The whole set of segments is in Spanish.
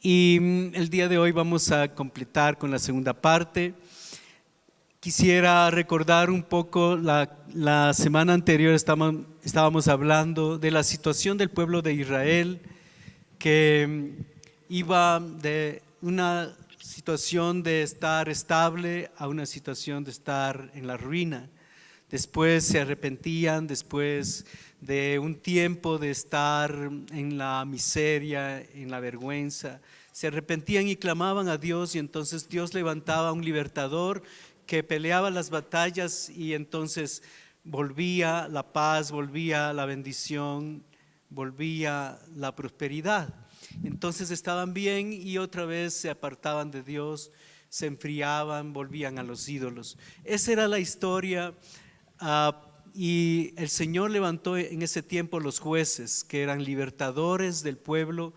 Y el día de hoy vamos a completar con la segunda parte. Quisiera recordar un poco, la semana anterior estábamos hablando de la situación del pueblo de Israel, que iba de una situación de estar estable a una situación de estar en la ruina. Después se arrepentían, después de un tiempo de estar en la miseria, en la vergüenza, se arrepentían y clamaban a Dios, y entonces Dios levantaba un libertador que peleaba las batallas, y entonces volvía la paz, volvía la bendición, volvía la prosperidad. Entonces estaban bien y otra vez se apartaban de Dios, se enfriaban, volvían a los ídolos. Esa era la historia. Y el Señor levantó en ese tiempo los jueces, que eran libertadores del pueblo.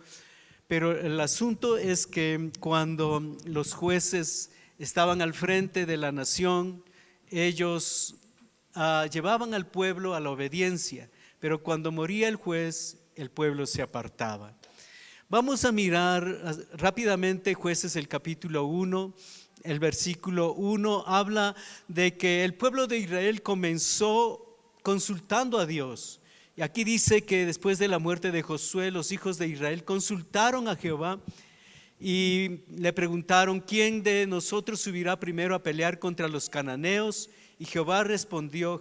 Pero el asunto es que cuando los jueces estaban al frente de la nación, ellos llevaban al pueblo a la obediencia, pero cuando moría el juez, el pueblo se apartaba. Vamos a mirar rápidamente Jueces, el capítulo 1. El versículo 1 habla de que el pueblo de Israel comenzó consultando a Dios. Y aquí dice que después de la muerte de Josué, los hijos de Israel consultaron a Jehová y le preguntaron: ¿quién de nosotros subirá primero a pelear contra los cananeos? Y Jehová respondió: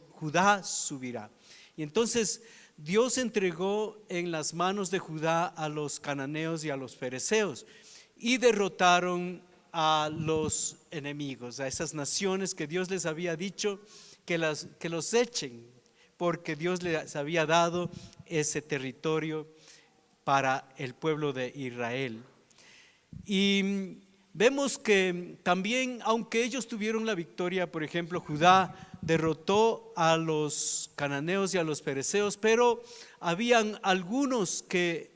Judá subirá. Y entonces Dios entregó en las manos de Judá a los cananeos y a los fereceos, y derrotaron a los enemigos, a esas naciones que Dios les había dicho que los echen, porque Dios les había dado ese territorio para el pueblo de Israel. Y vemos que también, aunque ellos tuvieron la victoria, por ejemplo, Judá derrotó a los cananeos y a los fereceos, pero habían algunos que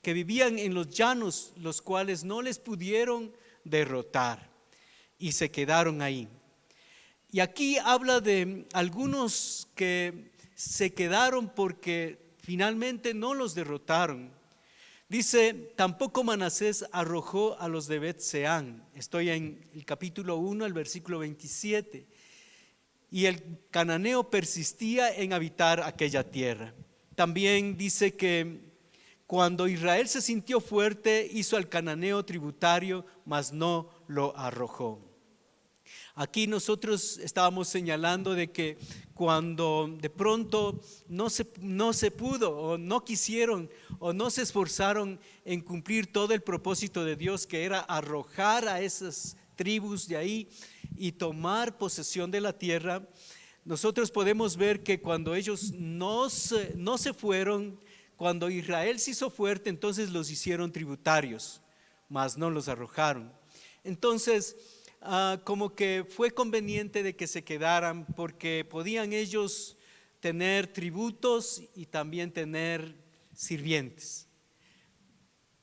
vivían en los llanos, los cuales no les pudieron derrotar y se quedaron ahí. Y aquí habla de algunos que se quedaron porque finalmente no los derrotaron. Dice: tampoco Manasés arrojó a los de Bet-Seán. Estoy en el capítulo 1, el versículo 27. Y el cananeo persistía en habitar aquella tierra. También dice que cuando Israel se sintió fuerte, hizo al cananeo tributario, mas no lo arrojó. Aquí nosotros estábamos señalando de que cuando de pronto no se pudo, o no quisieron, o no se esforzaron en cumplir todo el propósito de Dios, que era arrojar a esas tribus de ahí y tomar posesión de la tierra, nosotros podemos ver que cuando ellos no se fueron, cuando Israel se hizo fuerte, entonces los hicieron tributarios, mas no los arrojaron. Entonces como que fue conveniente de que se quedaran, porque podían ellos tener tributos y también tener sirvientes.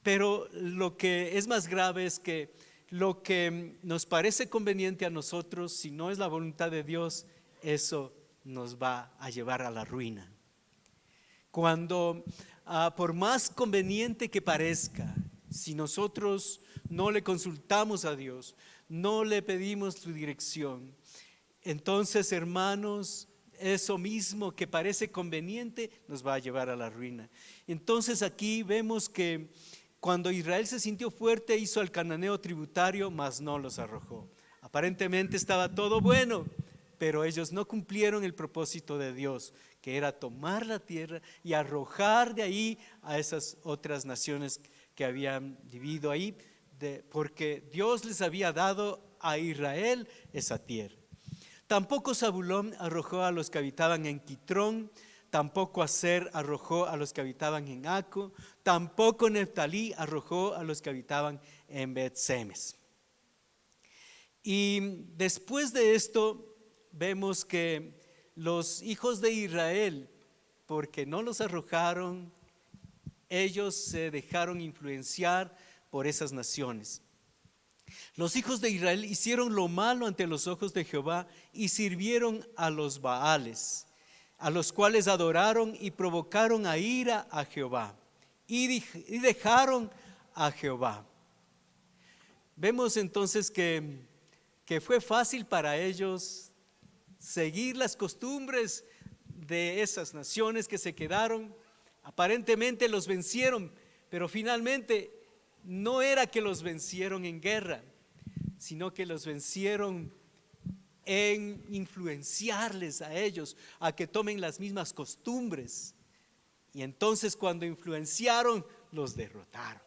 Pero lo que es más grave es que lo que nos parece conveniente a nosotros, si no es la voluntad de Dios, eso nos va a llevar a la ruina. Cuando por más conveniente que parezca, si nosotros no le consultamos a Dios, no le pedimos su dirección, entonces, hermanos, eso mismo que parece conveniente nos va a llevar a la ruina. Entonces aquí vemos que cuando Israel se sintió fuerte, hizo al cananeo tributario, mas no los arrojó. Aparentemente estaba todo bueno, pero ellos no cumplieron el propósito de Dios, que era tomar la tierra y arrojar de ahí a esas otras naciones que habían vivido ahí, porque Dios les había dado a Israel esa tierra. Tampoco Zabulón arrojó a los que habitaban en Quitrón, tampoco Aser arrojó a los que habitaban en Aco, tampoco Neftalí arrojó a los que habitaban en Bet-Semes. Y después de esto vemos que los hijos de Israel, porque no los arrojaron, ellos se dejaron influenciar por esas naciones. Los hijos de Israel hicieron lo malo ante los ojos de Jehová y sirvieron a los Baales, a los cuales adoraron y provocaron a ira a Jehová. y dejaron a Jehová. Vemos entonces que fue fácil para ellos seguir las costumbres de esas naciones que se quedaron. Aparentemente los vencieron, pero finalmente no era que los vencieron en guerra, sino que los vencieron en influenciarles a ellos a que tomen las mismas costumbres. Y entonces cuando influenciaron, los derrotaron.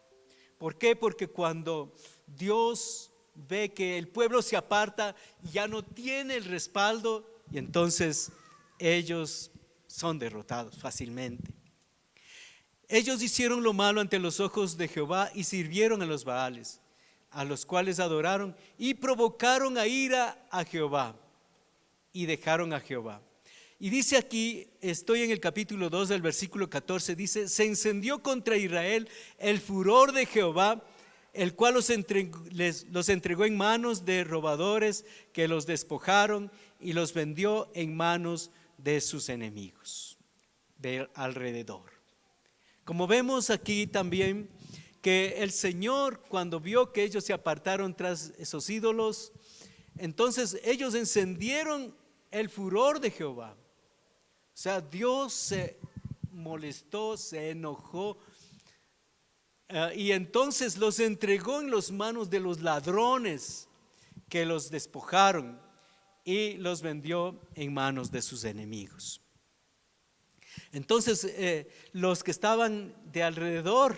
¿Por qué? Porque cuando Dios ve que el pueblo se aparta, ya no tiene el respaldo, y entonces ellos son derrotados fácilmente. Ellos hicieron lo malo ante los ojos de Jehová y sirvieron a los Baales, a los cuales adoraron y provocaron a ira a Jehová y dejaron a Jehová. Y dice aquí, estoy en el capítulo 2 del versículo 14, dice: se encendió contra Israel el furor de Jehová, el cual los entregó en manos de robadores que los despojaron y los vendió en manos de sus enemigos de alrededor. Como vemos aquí también que el Señor, cuando vio que ellos se apartaron tras esos ídolos, entonces ellos encendieron el furor de Jehová. O sea, Dios se molestó, se enojó, y entonces los entregó en las manos de los ladrones que los despojaron y los vendió en manos de sus enemigos. Entonces los que estaban de alrededor,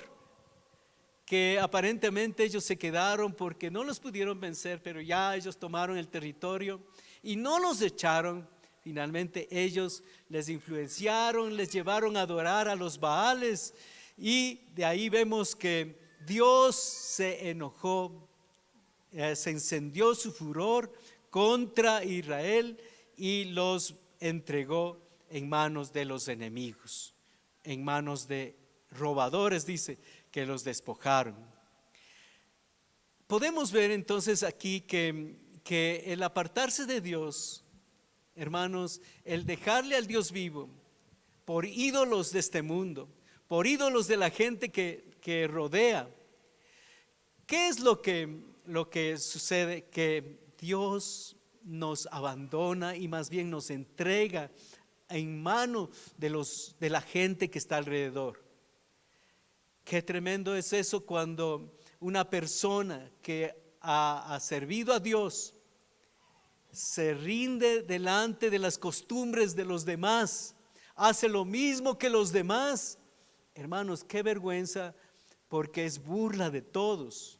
que aparentemente ellos se quedaron porque no los pudieron vencer, pero ya ellos tomaron el territorio y no los echaron. Finalmente ellos les influenciaron, les llevaron a adorar a los Baales, y de ahí vemos que Dios se enojó, se encendió su furor contra Israel y los entregó en manos de los enemigos, en manos de robadores, dice, que los despojaron. Podemos ver entonces aquí que el apartarse de Dios, hermanos, el dejarle al Dios vivo por ídolos de este mundo, por ídolos de la gente que rodea, ¿qué es lo que sucede? Que Dios nos abandona y más bien nos entrega en manos de la gente que está alrededor. Qué tremendo es eso cuando una persona que ha servido a Dios se rinde delante de las costumbres de los demás, hace lo mismo que los demás. Hermanos, qué vergüenza, porque es burla de todos,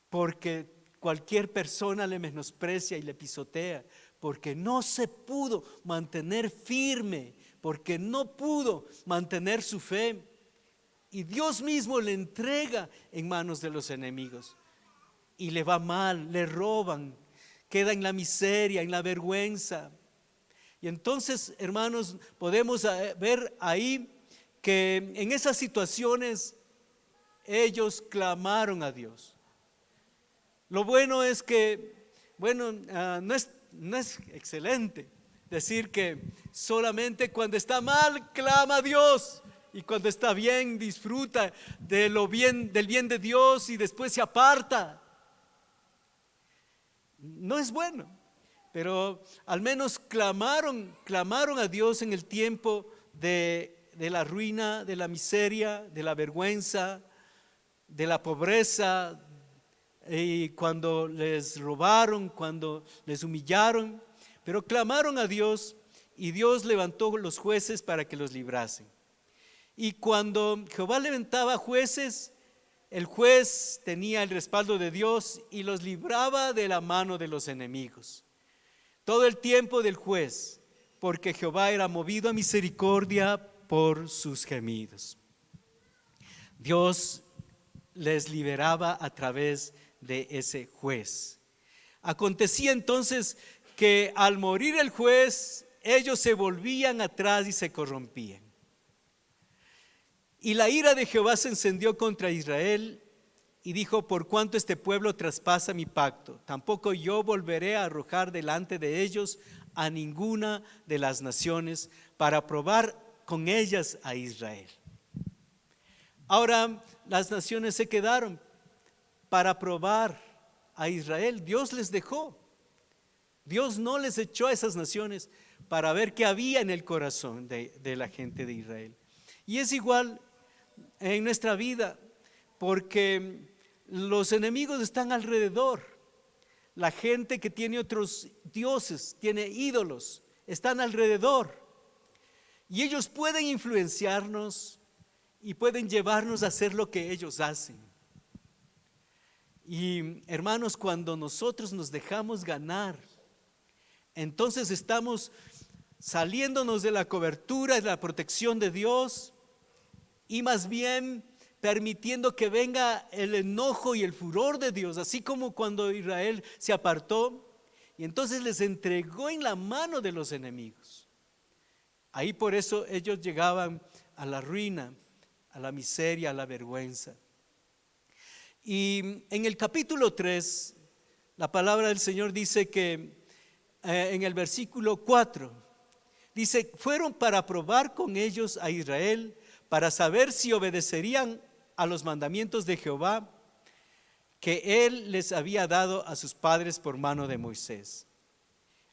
porque cualquier persona le menosprecia y le pisotea, porque no se pudo mantener firme, porque no pudo mantener su fe, y Dios mismo le entrega en manos de los enemigos y le va mal, le roban, queda en la miseria, en la vergüenza. Y entonces, hermanos, podemos ver ahí que en esas situaciones ellos clamaron a Dios. Lo bueno es que, no es excelente decir que solamente cuando está mal clama a Dios, y cuando está bien disfruta del bien de Dios y después se aparta. No es bueno, pero al menos clamaron a Dios en el tiempo de la ruina, de la miseria, de la vergüenza, de la pobreza, y cuando les robaron, cuando les humillaron, pero clamaron a Dios y Dios levantó los jueces para que los librasen. Y cuando Jehová levantaba jueces, el juez tenía el respaldo de Dios y los libraba de la mano de los enemigos. Todo el tiempo del juez, porque Jehová era movido a misericordia por sus gemidos. Dios les liberaba a través de ese juez. Acontecía entonces que al morir el juez, ellos se volvían atrás y se corrompían. Y la ira de Jehová se encendió contra Israel y dijo: por cuanto este pueblo traspasa mi pacto, tampoco yo volveré a arrojar delante de ellos a ninguna de las naciones para probar con ellas a Israel. Ahora las naciones se quedaron para probar a Israel. Dios les dejó. Dios no les echó a esas naciones para ver qué había en el corazón de la gente de Israel. Y es igual en nuestra vida, porque los enemigos están alrededor. La gente que tiene otros dioses, tiene ídolos, están alrededor. Y ellos pueden influenciarnos y pueden llevarnos a hacer lo que ellos hacen. Y hermanos, cuando nosotros nos dejamos ganar, entonces estamos saliéndonos de la cobertura, de la protección de Dios, y más bien permitiendo que venga el enojo y el furor de Dios, así como cuando Israel se apartó y entonces les entregó en la mano de los enemigos. Ahí por eso ellos llegaban a la ruina, a la miseria, a la vergüenza. Y en el capítulo 3, la palabra del Señor dice que en el versículo 4, dice: fueron para probar con ellos a Israel, para saber si obedecerían a los mandamientos de Jehová que Él les había dado a sus padres por mano de Moisés.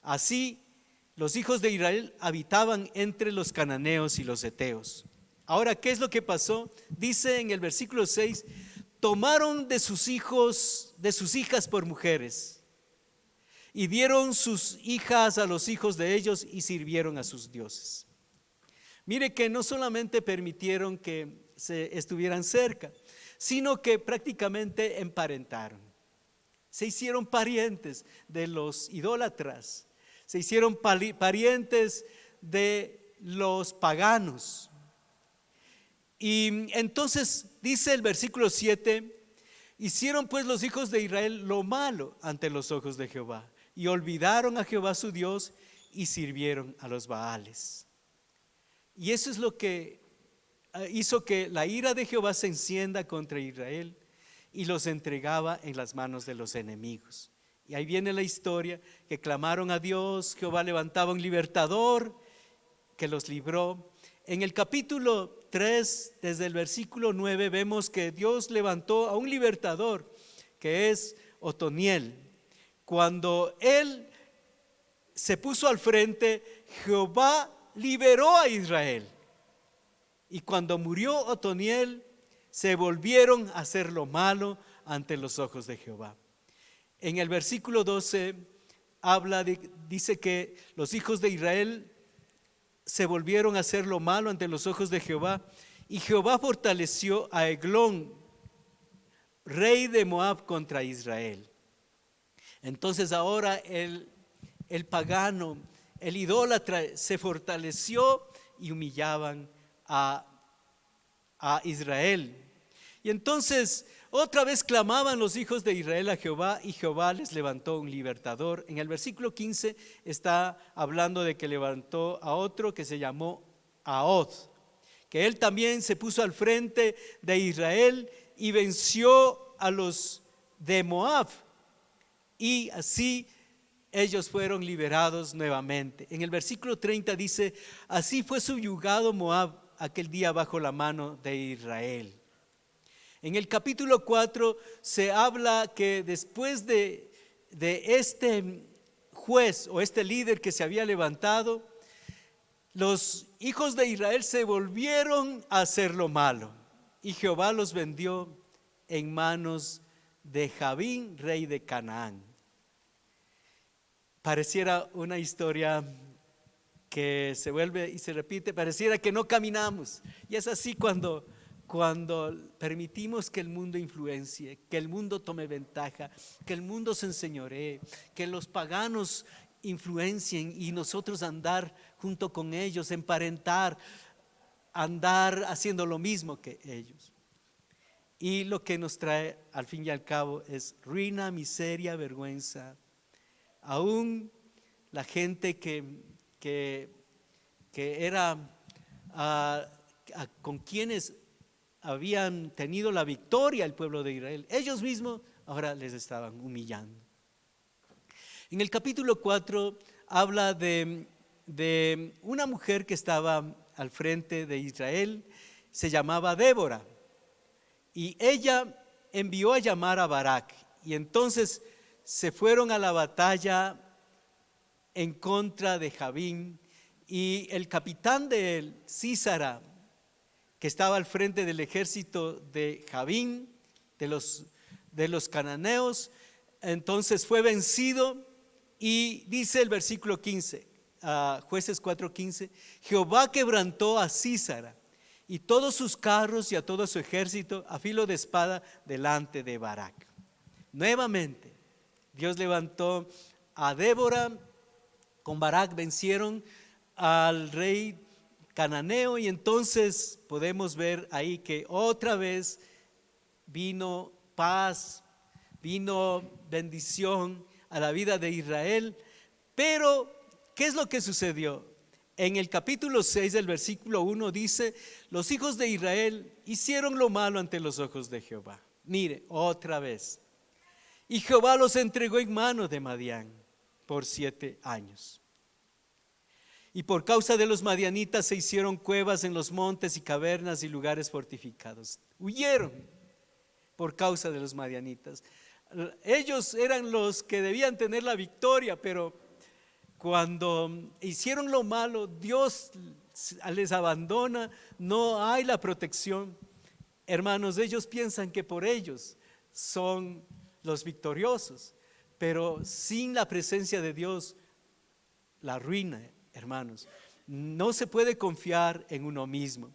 Así los hijos de Israel habitaban entre los cananeos y los heteos. Ahora, ¿qué es lo que pasó? Dice en el versículo 6: tomaron de sus hijos, de sus hijas por mujeres, y dieron sus hijas a los hijos de ellos y sirvieron a sus dioses. Mire que no solamente permitieron que se estuvieran cerca, sino que prácticamente emparentaron. Se hicieron parientes de los idólatras, se hicieron parientes de los paganos. Y entonces dice el versículo 7: hicieron pues los hijos de Israel lo malo ante los ojos de Jehová, y olvidaron a Jehová su Dios y sirvieron a los Baales. Y eso es lo que hizo que la ira de Jehová se encienda contra Israel y los entregaba en las manos de los enemigos. Y ahí viene la historia, que clamaron a Dios, Jehová levantaba un libertador que los libró. En el capítulo 3, desde el versículo 9, vemos que Dios levantó a un libertador, que es Otoniel. Cuando él se puso al frente, Jehová liberó a Israel. Y cuando murió Otoniel, se volvieron a hacer lo malo ante los ojos de Jehová. En el versículo 12 dice que los hijos de Israel se volvieron a hacer lo malo ante los ojos de Jehová, y Jehová fortaleció a Eglón, rey de Moab, contra Israel. Entonces ahora el pagano, el idólatra, se fortaleció y humillaban a Israel. Y entonces otra vez clamaban los hijos de Israel a Jehová, y Jehová les levantó un libertador. En el versículo 15 está hablando de que levantó a otro que se llamó Ahod, que él también se puso al frente de Israel y venció a los de Moab, y así ellos fueron liberados nuevamente. En el versículo 30 dice: así fue subyugado Moab aquel día bajo la mano de Israel. En el capítulo 4 se habla que después de este juez o este líder que se había levantado, los hijos de Israel se volvieron a hacer lo malo, y Jehová los vendió en manos de Jabín, rey de Canaán. Pareciera una historia que se vuelve y se repite, pareciera que no caminamos. Y es así cuando permitimos que el mundo influencie, que el mundo tome ventaja, que el mundo se enseñoree, que los paganos influencien y nosotros andar junto con ellos, emparentar, andar haciendo lo mismo que ellos. Y lo que nos trae al fin y al cabo es ruina, miseria, vergüenza. Aún la gente que era con quienes habían tenido la victoria el pueblo de Israel, ellos mismos ahora les estaban humillando. En el capítulo 4 habla de una mujer que estaba al frente de Israel, se llamaba Débora. Y ella envió a llamar a Barak, y entonces se fueron a la batalla en contra de Jabín, y el capitán de él, Sísara, que estaba al frente del ejército de Jabín, de los cananeos, entonces fue vencido. Y dice el versículo 15, Jueces 4:15, Jehová quebrantó a Sísara y todos sus carros y a todo su ejército a filo de espada delante de Barak. Nuevamente Dios levantó a Débora, con Barak vencieron al rey cananeo, y entonces podemos ver ahí que otra vez vino paz, vino bendición a la vida de Israel. Pero ¿qué es lo que sucedió? En el capítulo 6 del versículo 1 dice: los hijos de Israel hicieron lo malo ante los ojos de Jehová. Mire, otra vez. Y Jehová los entregó en manos de Madián por 7 años. Y por causa de los madianitas se hicieron cuevas en los montes y cavernas y lugares fortificados. Huyeron por causa de los madianitas. Ellos eran los que debían tener la victoria, pero cuando hicieron lo malo, Dios les abandona, no hay la protección. Hermanos, ellos piensan que por ellos son los victoriosos, pero sin la presencia de Dios, la ruina, hermanos. No se puede confiar en uno mismo.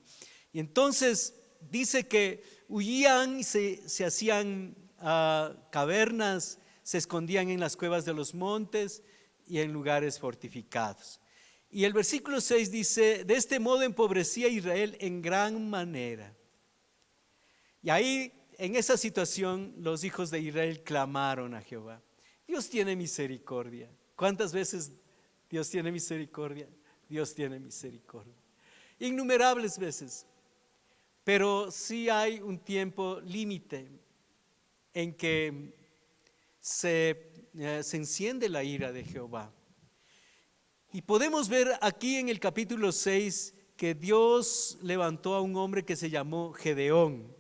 Y entonces dice que huían y se hacían cavernas, se escondían en las cuevas de los montes y en lugares fortificados. Y el versículo 6 dice: de este modo empobrecía a Israel en gran manera. Y ahí, en esa situación, los hijos de Israel clamaron a Jehová. Dios tiene misericordia. ¿Cuántas veces Dios tiene misericordia? Dios tiene misericordia. Innumerables veces. Pero sí hay un tiempo límite en que se enciende la ira de Jehová. Y podemos ver aquí en el capítulo 6 que Dios levantó a un hombre que se llamó Gedeón.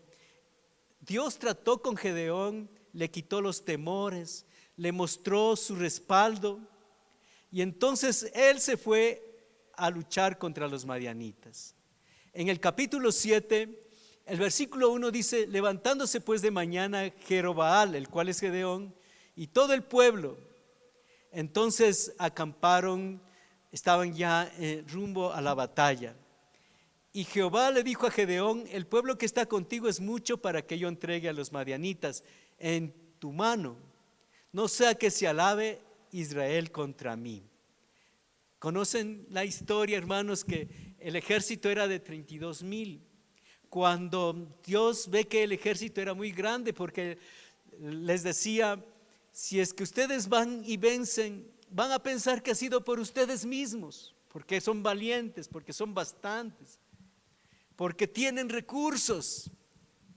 Dios trató con Gedeón, le quitó los temores, le mostró su respaldo, y entonces él se fue a luchar contra los madianitas. En el capítulo 7, el versículo 1 dice: levantándose pues de mañana Jerobaal, el cual es Gedeón, y todo el pueblo, entonces acamparon, estaban ya rumbo a la batalla. Y Jehová le dijo a Gedeón: el pueblo que está contigo es mucho para que yo entregue a los madianitas en tu mano, no sea que se alabe Israel contra mí. ¿Conocen la historia, hermanos, que el ejército era de 32,000? Cuando Dios ve que el ejército era muy grande, porque les decía: si es que ustedes van y vencen, van a pensar que ha sido por ustedes mismos, porque son valientes, porque son bastantes, porque tienen recursos,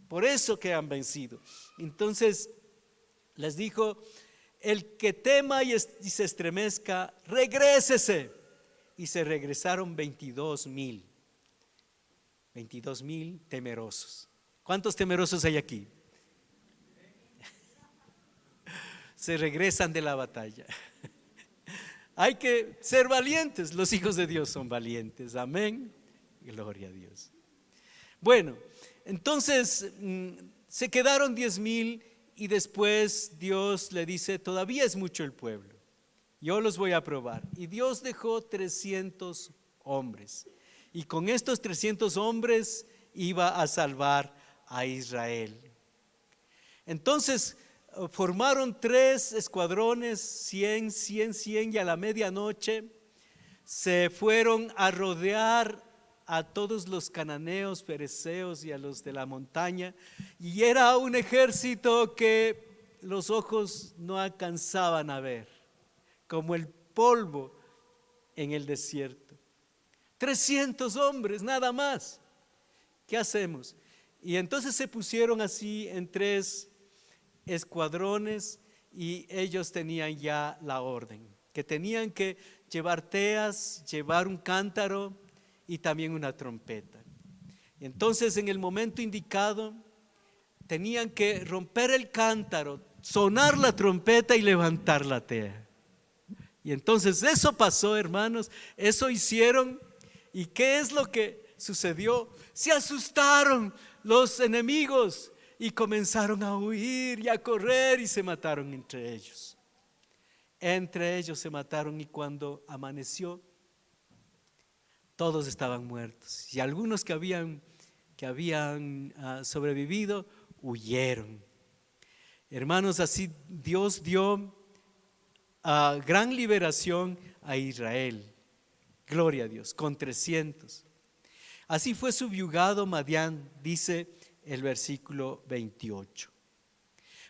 por eso que han vencido. Entonces les dijo: el que tema y se estremezca, regrésese. Y se regresaron 22,000 temerosos. ¿Cuántos temerosos hay aquí? Se regresan de la batalla. Hay que ser valientes. Los hijos de Dios son valientes. Amén. Gloria a Dios. Bueno, entonces se quedaron 10,000, y después Dios le dice: todavía es mucho el pueblo, yo los voy a probar. Y Dios dejó 300 hombres, y con estos 300 hombres iba a salvar a Israel. Entonces formaron 3 escuadrones, 100, 100, 100, y a la medianoche se fueron a rodear a todos los cananeos, fereceos y a los de la montaña, y era un ejército que los ojos no alcanzaban a ver, como el polvo en el desierto. 300 hombres nada más. ¿Qué hacemos? Y entonces se pusieron así en 3 escuadrones, y ellos tenían ya la orden, que tenían que llevar teas, llevar un cántaro y también una trompeta. Entonces, en el momento indicado, tenían que romper el cántaro, sonar la trompeta y levantar la tea. Y entonces eso pasó, hermanos, eso hicieron. ¿Y qué es lo que sucedió? Se asustaron los enemigos y comenzaron a huir y a correr y se mataron entre ellos. Entre ellos se mataron, y cuando amaneció, todos estaban muertos. Y algunos que habían sobrevivido huyeron. Hermanos, así Dios dio gran liberación a Israel. Gloria a Dios, con 300. Así fue subyugado Madián, dice el versículo 28.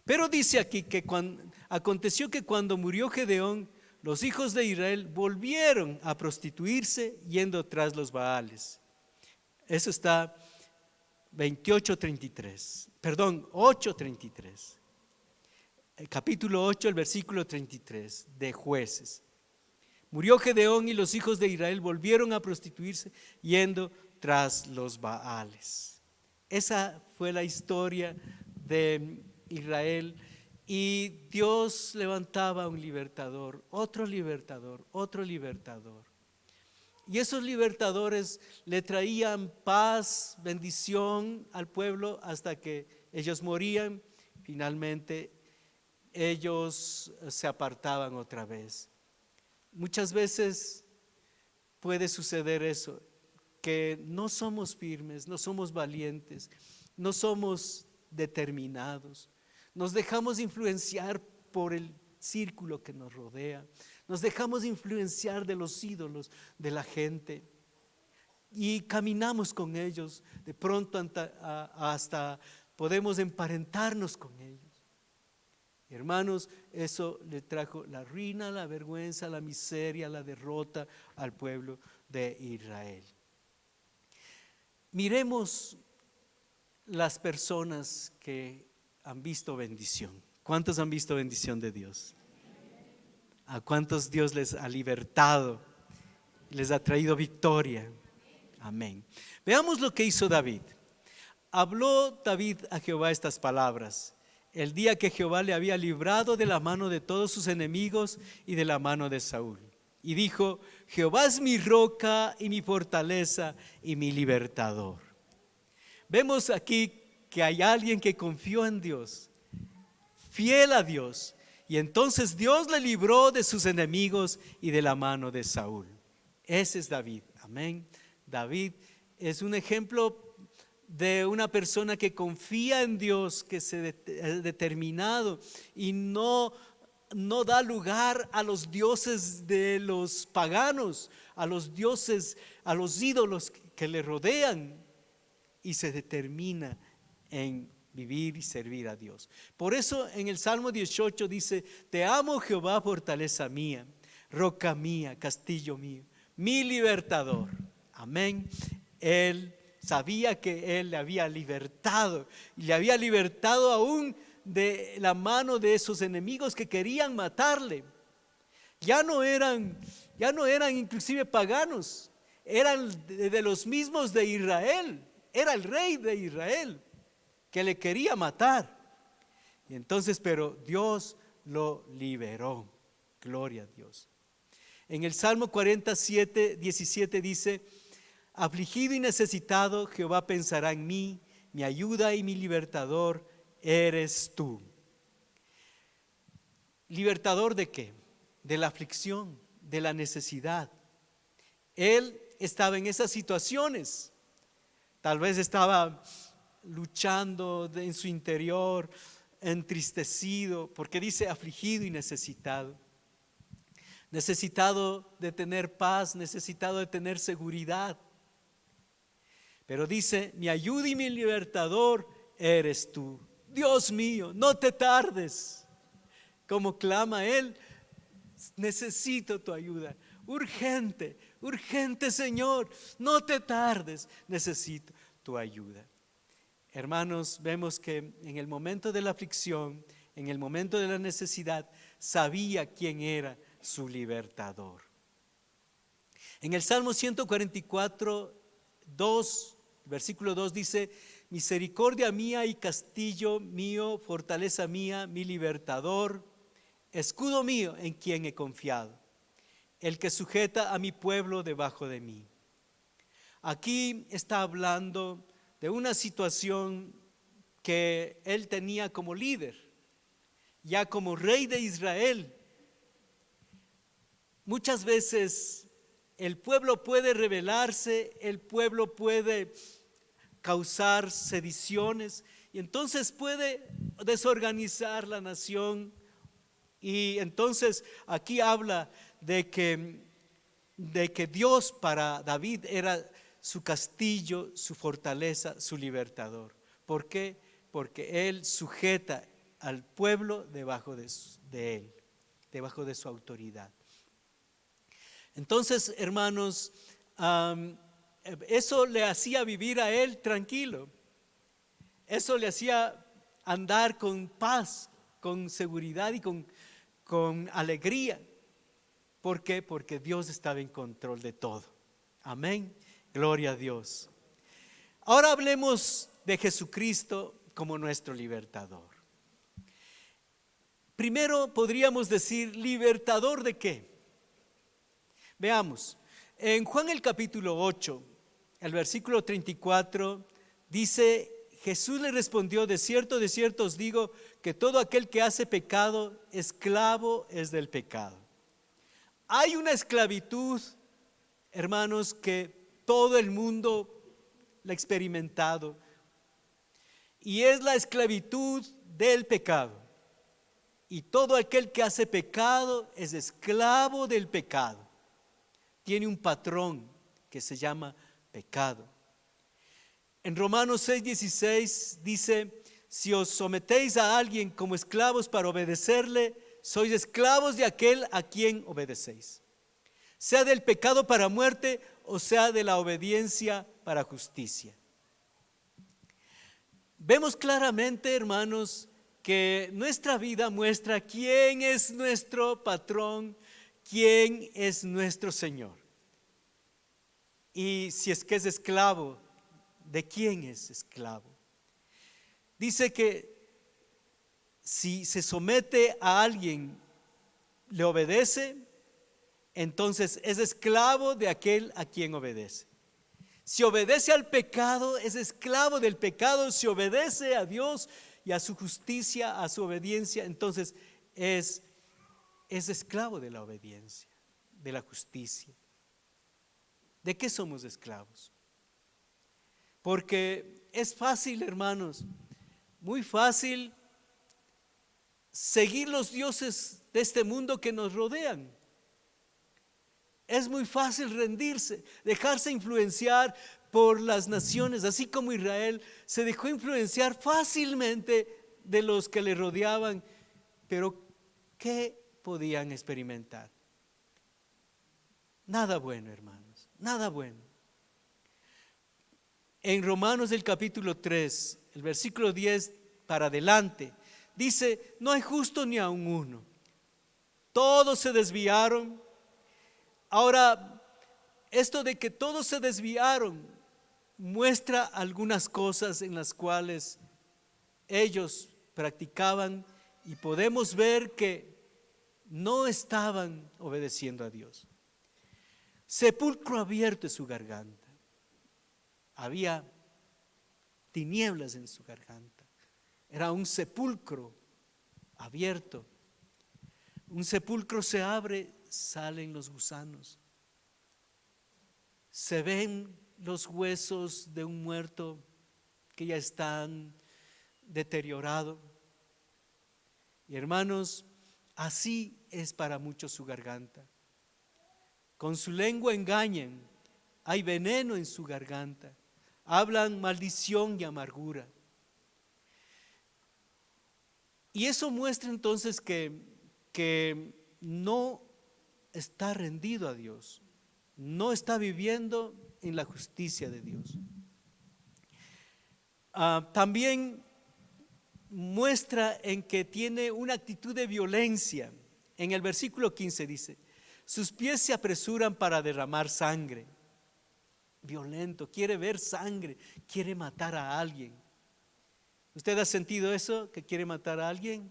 Pero dice aquí que aconteció que cuando murió Gedeón, los hijos de Israel volvieron a prostituirse yendo tras los Baales. Eso está 8:33. Capítulo 8, el versículo 33 de Jueces. Murió Gedeón y los hijos de Israel volvieron a prostituirse yendo tras los Baales. Esa fue la historia de Israel, y Dios levantaba un libertador, otro libertador, otro libertador. Y esos libertadores le traían paz, bendición al pueblo hasta que ellos morían. Finalmente ellos se apartaban otra vez. Muchas veces puede suceder eso, que no somos firmes, no somos valientes, no somos determinados. Nos dejamos influenciar por el círculo que nos rodea. Nos dejamos influenciar de los ídolos de la gente y caminamos con ellos. De pronto hasta podemos emparentarnos con ellos. Hermanos, eso le trajo la ruina, la vergüenza, la miseria, la derrota al pueblo de Israel. Miremos las personas que han visto bendición. ¿Cuántos han visto bendición de Dios? ¿A cuántos Dios les ha libertado, les ha traído victoria? Amén. Veamos lo que hizo David. Habló David a Jehová estas palabras el día que Jehová le había librado de la mano de todos sus enemigos y de la mano de Saúl. Y dijo: Jehová es mi roca y mi fortaleza y mi libertador. Vemos aquí que hay alguien que confió en Dios, fiel a Dios, y entonces Dios le libró de sus enemigos y de la mano de Saúl. Ese es David, amén. David es un ejemplo de una persona que confía en Dios, que se ha determinado y no da lugar a los dioses de los paganos, a los dioses, a los ídolos que le rodean, y se determina en vivir y servir a Dios. Por eso en el Salmo 18 dice: Te amo, Jehová, fortaleza mía, roca mía, castillo mío, mi libertador. Amén. Él sabía que Él le había libertado, y le había libertado aún de la mano de esos enemigos que querían matarle. Ya no eran inclusive paganos, eran de los mismos de Israel. Era el rey de Israel que le quería matar. Y entonces, pero Dios lo liberó. Gloria a Dios. En el Salmo 47:17 dice: Afligido y necesitado, Jehová pensará en mí, mi ayuda y mi libertador eres tú. ¿Libertador de qué? De la aflicción, de la necesidad. Él estaba en esas situaciones. Tal vez estaba luchando en su interior, entristecido, porque dice afligido y necesitado. Necesitado de tener paz, necesitado de tener seguridad. Pero dice: mi ayuda y mi libertador eres tú. Dios mío, no te tardes. Como clama él: necesito tu ayuda. Urgente, urgente, Señor, no te tardes, necesito tu ayuda. Hermanos, vemos que en el momento de la aflicción, en el momento de la necesidad, sabía quién era su libertador. En el Salmo 144, versículo 2 dice: misericordia mía y castillo mío, fortaleza mía, mi libertador, escudo mío en quien he confiado, el que sujeta a mi pueblo debajo de mí. Aquí está hablando de una situación que él tenía como líder, ya como rey de Israel. Muchas veces el pueblo puede rebelarse, el pueblo puede causar sediciones y entonces puede desorganizar la nación. Y entonces aquí habla de que Dios para David era su castillo, su fortaleza, su libertador. ¿Por qué? Porque él sujeta al pueblo debajo de él, debajo de su autoridad. Entonces, hermanos, eso le hacía vivir a él tranquilo. Eso le hacía andar con paz, con seguridad y con alegría. ¿Por qué? Porque Dios estaba en control de todo. Amén. Gloria a Dios. Ahora hablemos de Jesucristo como nuestro libertador. Primero podríamos decir, ¿libertador de qué? Veamos, en Juan el capítulo 8, el versículo 34, dice, Jesús le respondió, de cierto os digo, que todo aquel que hace pecado, esclavo es del pecado. Hay una esclavitud, hermanos, que todo el mundo la ha experimentado, y es la esclavitud del pecado. Y todo aquel que hace pecado es esclavo del pecado. Tiene un patrón que se llama pecado. En Romanos 6:16 dice, si os sometéis a alguien como esclavos para obedecerle, sois esclavos de aquel a quien obedecéis, sea del pecado para muerte o sea de la obediencia para justicia. Vemos claramente, hermanos, que nuestra vida muestra quién es nuestro patrón, quién es nuestro Señor. Y si es que es esclavo, ¿de quién es esclavo? Dice que si se somete a alguien, le obedece, entonces es esclavo de aquel a quien obedece. Si obedece al pecado, es esclavo del pecado. Si obedece a Dios y a su justicia, a su obediencia, entonces es esclavo de la obediencia, de la justicia. ¿De qué somos esclavos? Porque es fácil, hermanos, muy fácil seguir los dioses de este mundo que nos rodean. Es muy fácil rendirse, dejarse influenciar por las naciones, así como Israel se dejó influenciar fácilmente de los que le rodeaban. Pero ¿qué podían experimentar? Nada bueno, hermanos, nada bueno. En Romanos el capítulo 3, el versículo 10 para adelante, dice, no hay justo ni aun uno. Todos se desviaron. Ahora, esto de que todos se desviaron muestra algunas cosas en las cuales ellos practicaban y podemos ver que no estaban obedeciendo a Dios. Sepulcro abierto en su garganta. Había tinieblas en su garganta. Era un sepulcro abierto. Un sepulcro se abre, salen los gusanos. Se ven los huesos de un muerto que ya están deteriorados. Y hermanos, así es para muchos su garganta. Con su lengua engañan, hay veneno en su garganta, hablan maldición y amargura. Y eso muestra entonces que no está rendido a Dios, no está viviendo en la justicia de Dios. También muestra en que tiene una actitud de violencia. En el versículo 15 dice, sus pies se apresuran para derramar sangre. violento, quiere ver sangre, quiere matar a alguien. ¿Usted ha sentido eso, que quiere matar a alguien?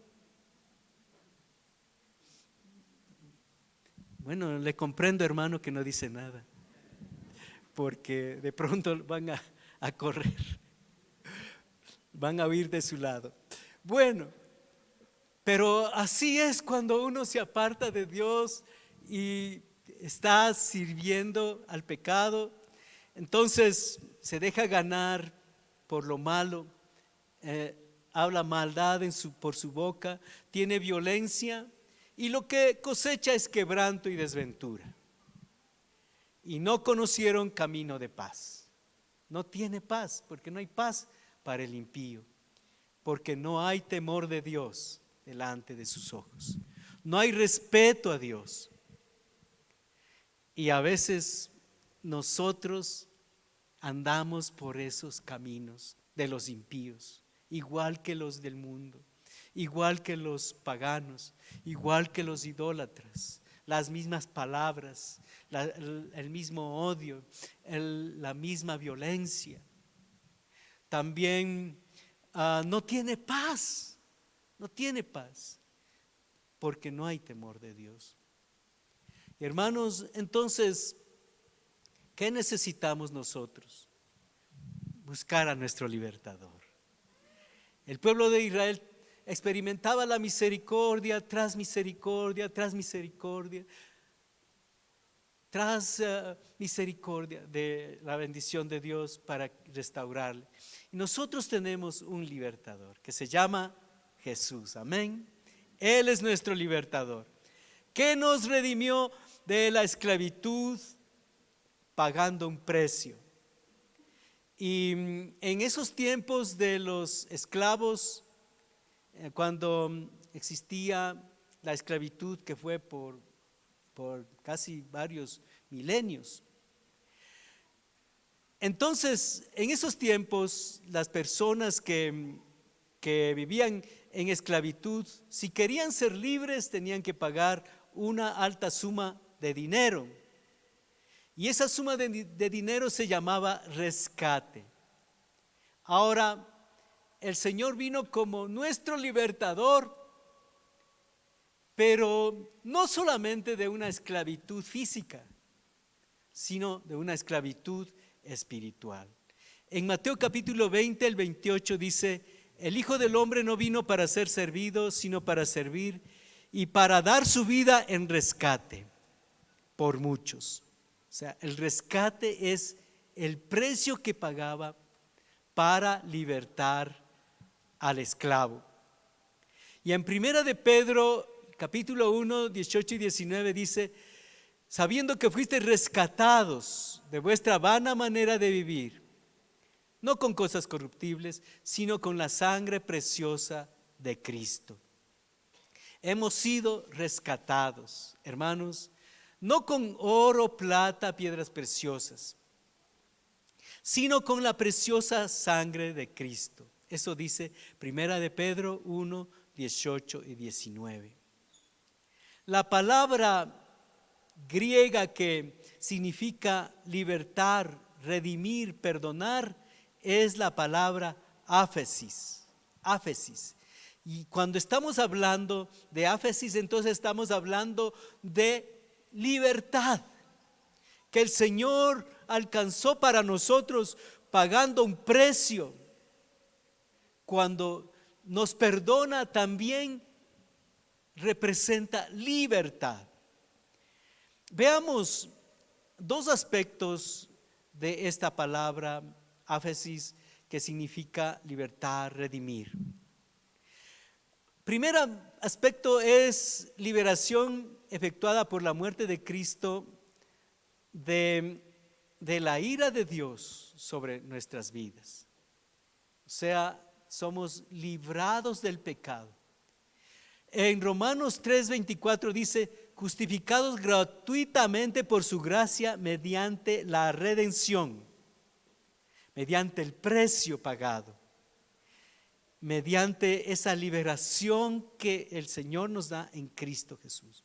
Bueno, le comprendo, hermano, que no dice nada, porque de pronto van a correr, van a huir de su lado. Bueno, pero así es cuando uno se aparta de Dios y está sirviendo al pecado. Entonces se deja ganar por lo malo, habla maldad por su boca, tiene violencia y lo que cosecha es quebranto y desventura. Y no conocieron camino de paz. No tiene paz, porque no hay paz para el impío, porque no hay temor de Dios delante de sus ojos. No hay respeto a Dios. Y a veces nosotros andamos por esos caminos de los impíos, igual que los del mundo, igual que los paganos, igual que los idólatras, las mismas palabras, el mismo odio, la misma violencia. También no tiene paz, porque no hay temor de Dios. Hermanos, entonces, ¿qué necesitamos nosotros? Buscar a nuestro libertador. El pueblo de Israel experimentaba la misericordia tras misericordia, tras misericordia, tras misericordia de la bendición de Dios para restaurarle. Y nosotros tenemos un libertador que se llama Jesús, amén. Él es nuestro libertador, que nos redimió de la esclavitud pagando un precio. Y en esos tiempos de los esclavos, cuando existía la esclavitud que fue por casi varios milenios. Entonces, en esos tiempos, las personas que vivían en esclavitud, si querían ser libres, tenían que pagar una alta suma de dinero. Y esa suma de dinero se llamaba rescate. Ahora, el Señor vino como nuestro libertador, pero no solamente de una esclavitud física, sino de una esclavitud espiritual. En Mateo capítulo 20, el 28 dice: el Hijo del Hombre no vino para ser servido, sino para servir y para dar su vida en rescate por muchos. O sea, el rescate es el precio que pagaba para libertar al esclavo. Y en Primera de Pedro, capítulo 1, 18 y 19 dice: sabiendo que fuisteis rescatados de vuestra vana manera de vivir, no con cosas corruptibles, sino con la sangre preciosa de Cristo. Hemos sido rescatados, hermanos, no con oro, plata, piedras preciosas, sino con la preciosa sangre de Cristo. Eso dice Primera de Pedro 1, 18 y 19. La palabra griega que significa libertar, redimir, perdonar, es la palabra áfesis. Y cuando estamos hablando de áfesis, entonces estamos hablando de libertad, que el Señor alcanzó para nosotros pagando un precio. Cuando nos perdona, también representa libertad. Veamos dos aspectos de esta palabra áfesis, que significa libertad, redimir. Primer aspecto es liberación efectuada por la muerte de Cristo de la ira de Dios sobre nuestras vidas. O sea, somos librados del pecado. En Romanos 3:24 dice: justificados gratuitamente por su gracia mediante la redención, mediante el precio pagado, mediante esa liberación que el Señor nos da en Cristo Jesús.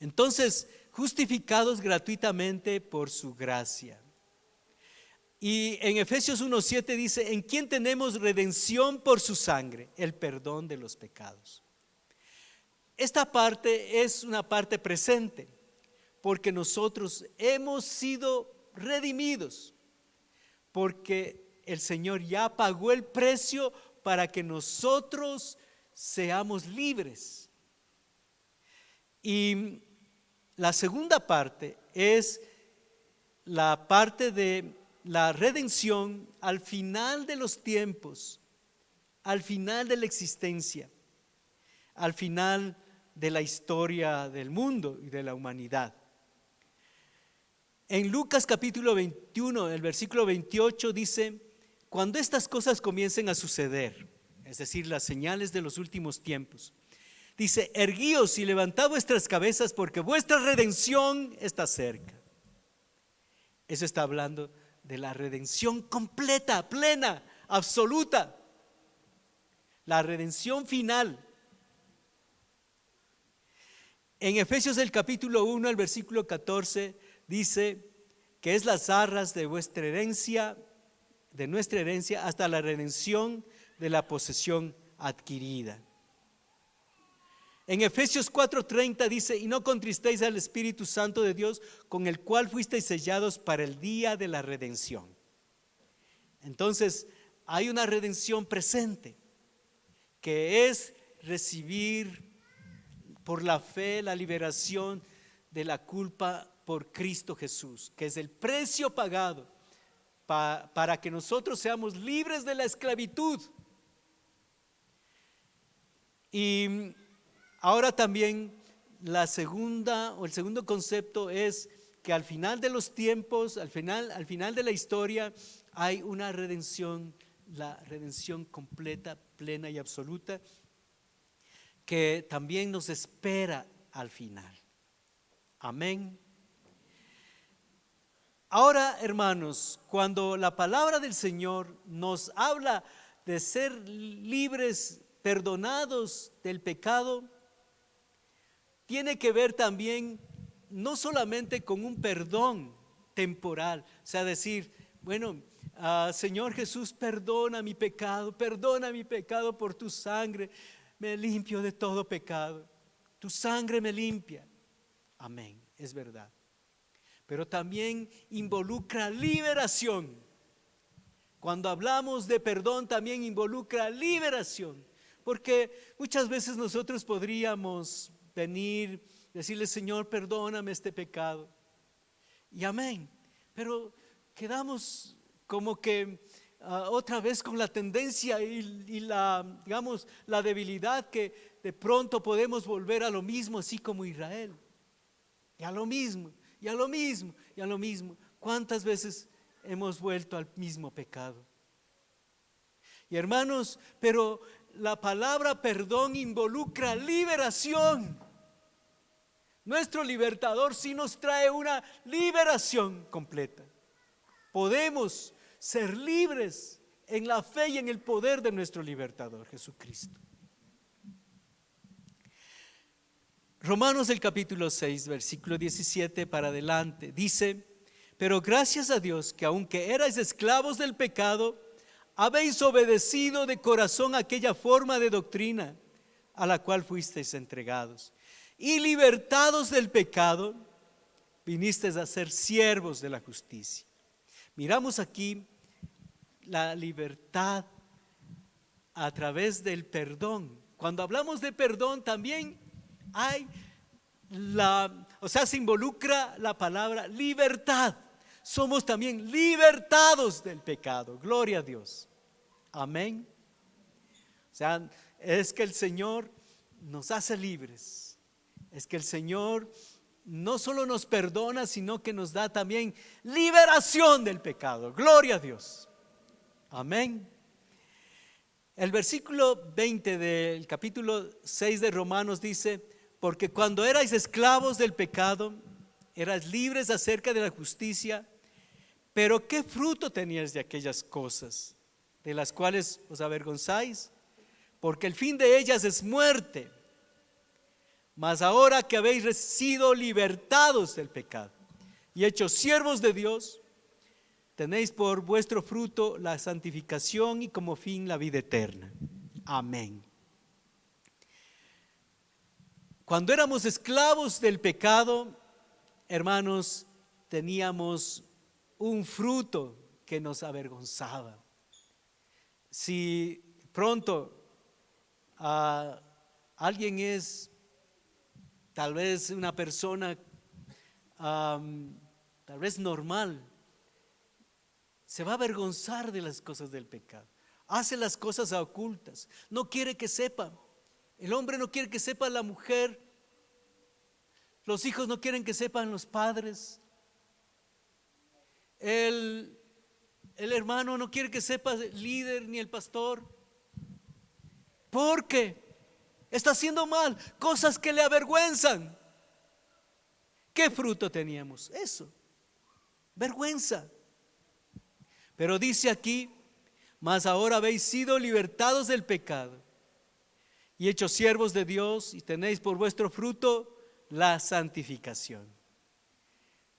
Entonces, justificados gratuitamente por su gracia. Y en Efesios 1:7 dice, en quien tenemos redención por su sangre, el perdón de los pecados. Esta parte es una parte presente, porque nosotros hemos sido redimidos, porque el Señor ya pagó el precio para que nosotros seamos libres. Y la segunda parte es la parte de la redención al final de los tiempos, al final de la existencia, al final de la historia del mundo y de la humanidad. En Lucas capítulo 21, el versículo 28 dice, cuando estas cosas comiencen a suceder, es decir, las señales de los últimos tiempos, dice, erguíos y levantad vuestras cabezas porque vuestra redención está cerca. Eso está hablando de la redención completa, plena, absoluta. La redención final. En Efesios el capítulo 1, el versículo 14, dice que es las arras de vuestra herencia, de nuestra herencia, hasta la redención de la posesión adquirida. En Efesios 4:30 dice, y no contristéis al Espíritu Santo de Dios, con el cual fuisteis sellados para el día de la redención. Entonces, hay una redención presente, que es recibir por la fe la liberación de la culpa por Cristo Jesús, que es el precio pagado para que nosotros seamos libres de la esclavitud. Y ahora también la segunda o el segundo concepto es que al final de los tiempos, al final de la historia, hay una redención, la redención completa, plena y absoluta, que también nos espera al final. Amén. Ahora, hermanos, cuando la palabra del Señor nos habla de ser libres, perdonados del pecado, tiene que ver también no solamente con un perdón temporal, o sea, decir, bueno, Señor Jesús, perdona mi pecado por tu sangre, me limpio de todo pecado, tu sangre me limpia. Amén, es verdad. Pero también involucra liberación. Cuando hablamos de perdón también involucra liberación, porque muchas veces nosotros podríamos venir, decirle, Señor, perdóname este pecado, y amén, pero quedamos como que otra vez con la tendencia y la, digamos, la debilidad que de pronto podemos volver a lo mismo, así como Israel, y a lo mismo, y a lo mismo, y a lo mismo. ¿Cuántas veces hemos vuelto al mismo pecado? Y hermanos, pero la palabra perdón involucra liberación. Nuestro libertador sí nos trae una liberación completa. Podemos ser libres en la fe y en el poder de nuestro libertador, Jesucristo. Romanos el capítulo 6, versículo 17 para adelante, dice, pero gracias a Dios que aunque erais esclavos del pecado, habéis obedecido de corazón aquella forma de doctrina a la cual fuisteis entregados. Y libertados del pecado, vinisteis a ser siervos de la justicia. Miramos aquí la libertad a través del perdón. Cuando hablamos de perdón también hay se involucra la palabra libertad. Somos también libertados del pecado. Gloria a Dios. Amén. O sea, es que el Señor nos hace libres. Es que el Señor no solo nos perdona, sino que nos da también liberación del pecado. Gloria a Dios. Amén. El versículo 20 del capítulo 6 de Romanos dice, porque cuando erais esclavos del pecado, erais libres acerca de la justicia, pero ¿qué fruto teníais de aquellas cosas de las cuales os avergonzáis? Porque el fin de ellas es muerte. Mas ahora que habéis sido libertados del pecado y hechos siervos de Dios, tenéis por vuestro fruto la santificación y como fin la vida eterna. Amén. Cuando éramos esclavos del pecado, hermanos, teníamos un fruto que nos avergonzaba. Si pronto alguien es tal vez una persona tal vez normal, se va a avergonzar de las cosas del pecado. Hace las cosas a ocultas, no quiere que sepa. El hombre no quiere que sepa la mujer, los hijos no quieren que sepan los padres, el hermano no quiere que sepa el líder ni el pastor, porque está haciendo mal, cosas que le avergüenzan. ¿Qué fruto teníamos? Eso, vergüenza. Pero dice aquí, mas ahora habéis sido libertados del pecado y hechos siervos de Dios, y tenéis por vuestro fruto la santificación.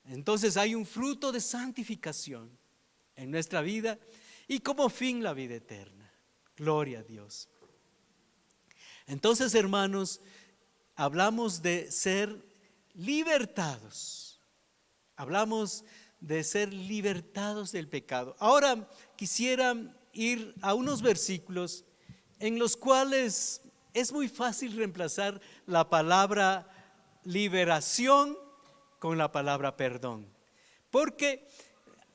Entonces hay un fruto de santificación en nuestra vida y como fin la vida eterna. Gloria a Dios. Entonces, hermanos, hablamos de ser libertados. Hablamos de ser libertados del pecado. Ahora quisiera ir a unos versículos en los cuales es muy fácil reemplazar la palabra liberación con la palabra perdón. Porque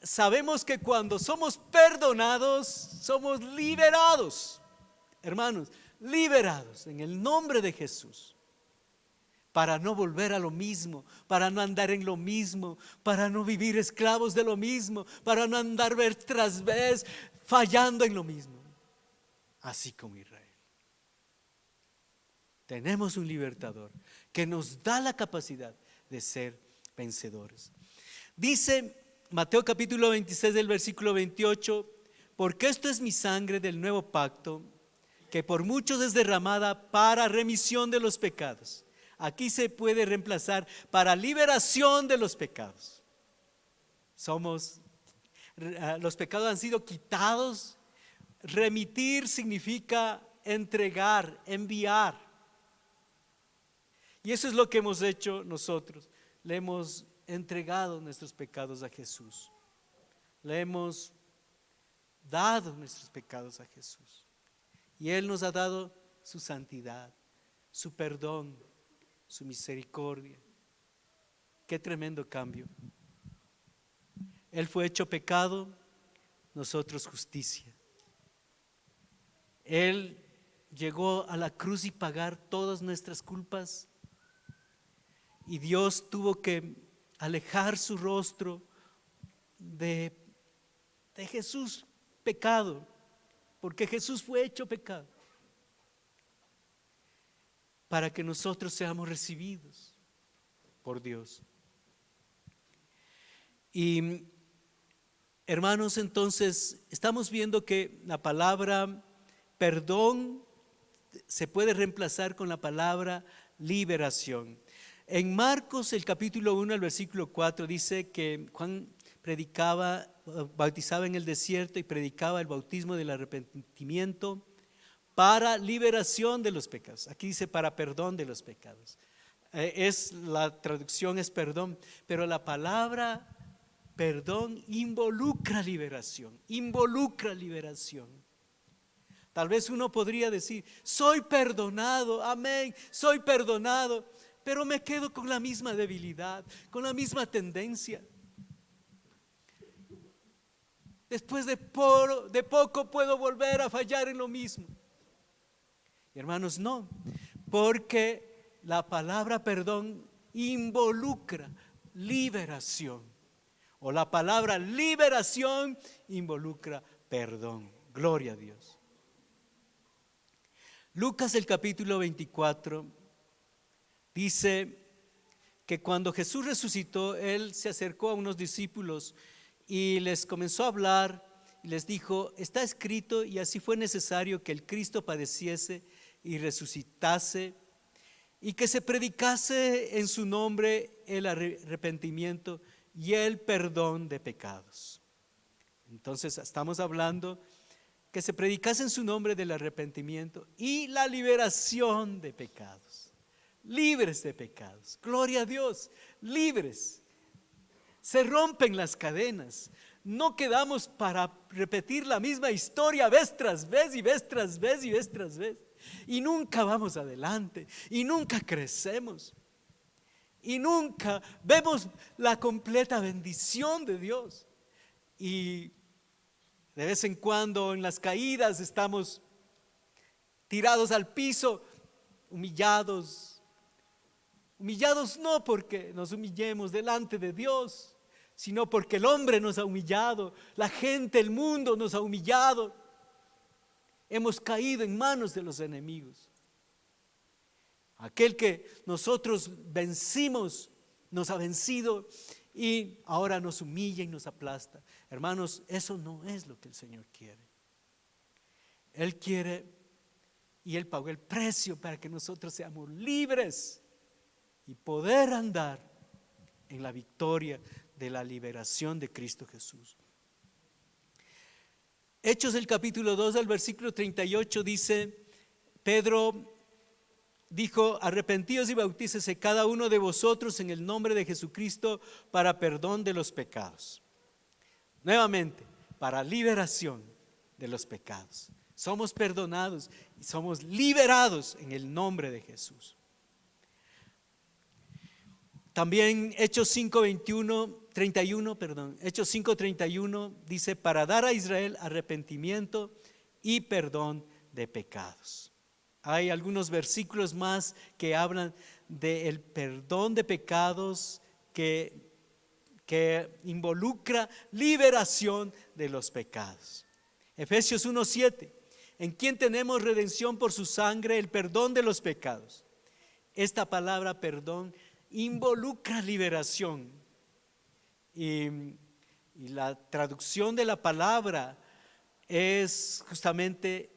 sabemos que cuando somos perdonados, somos liberados. Hermanos, liberados en el nombre de Jesús. Para no volver a lo mismo, para no andar en lo mismo, para no vivir esclavos de lo mismo, para no andar vez tras vez fallando en lo mismo. Así como Israel. Tenemos un libertador que nos da la capacidad de ser vencedores. Dice Mateo capítulo 26 del versículo 28, porque esto es mi sangre del nuevo pacto, que por muchos es derramada para remisión de los pecados. Aquí se puede reemplazar para liberación de los pecados. Los pecados han sido quitados. Remitir significa entregar, enviar. Y eso es lo que hemos hecho nosotros. Le hemos entregado nuestros pecados a Jesús. Le hemos dado nuestros pecados a Jesús. Y Él nos ha dado su santidad, su perdón, su misericordia. Qué tremendo cambio. Él fue hecho pecado, nosotros justicia. Él llegó a la cruz y pagar todas nuestras culpas. Y Dios tuvo que alejar su rostro de Jesús pecado, porque Jesús fue hecho pecado, para que nosotros seamos recibidos por Dios. Y hermanos, entonces estamos viendo que la palabra perdón se puede reemplazar con la palabra liberación. En Marcos el capítulo 1, el versículo 4 dice que Juan predicaba, bautizaba en el desierto y predicaba el bautismo del arrepentimiento para liberación de los pecados. Aquí dice para perdón de los pecados. La traducción es perdón, pero la palabra perdón involucra liberación, involucra liberación. Tal vez uno podría decir, soy perdonado, amén, soy perdonado, pero me quedo con la misma debilidad, con la misma tendencia. Después de poco puedo volver a fallar en lo mismo. Hermanos, no, porque la palabra perdón involucra liberación, o la palabra liberación involucra perdón. Gloria a Dios. Lucas el capítulo 24 dice que cuando Jesús resucitó, Él se acercó a unos discípulos y les comenzó a hablar y les dijo, está escrito y así fue necesario que el Cristo padeciese y resucitase y que se predicase en su nombre el arrepentimiento y el perdón de pecados. Entonces estamos hablando que se predicase en su nombre del arrepentimiento y la liberación de pecados. Libres de pecados, gloria a Dios, libres. Se rompen las cadenas. No quedamos para repetir la misma historia vez tras vez y vez tras vez y vez tras vez. Y nunca vamos adelante y nunca crecemos. Y nunca vemos la completa bendición de Dios. Y de vez en cuando en las caídas estamos tirados al piso, humillados. Humillados no porque nos humillemos delante de Dios, sino porque el hombre nos ha humillado, la gente, el mundo nos ha humillado. Hemos caído en manos de los enemigos. Aquel que nosotros vencimos nos ha vencido y ahora nos humilla y nos aplasta. Hermanos, eso no es lo que el Señor quiere. Él quiere y Él pagó el precio para que nosotros seamos libres y poder andar en la victoria de la liberación de Cristo Jesús. Hechos del capítulo 2 al versículo 38 dice, Pedro dijo, arrepentíos y bautícese cada uno de vosotros en el nombre de Jesucristo para perdón de los pecados. Nuevamente, para liberación de los pecados. Somos perdonados y somos liberados en el nombre de Jesús. También Hechos 5:31 dice, para dar a Israel arrepentimiento y perdón de pecados. Hay algunos versículos más que hablan del perdón de pecados que involucra liberación de los pecados. Efesios 1:7, en quien tenemos redención por su sangre, el perdón de los pecados. Esta palabra perdón involucra liberación y la traducción de la palabra es justamente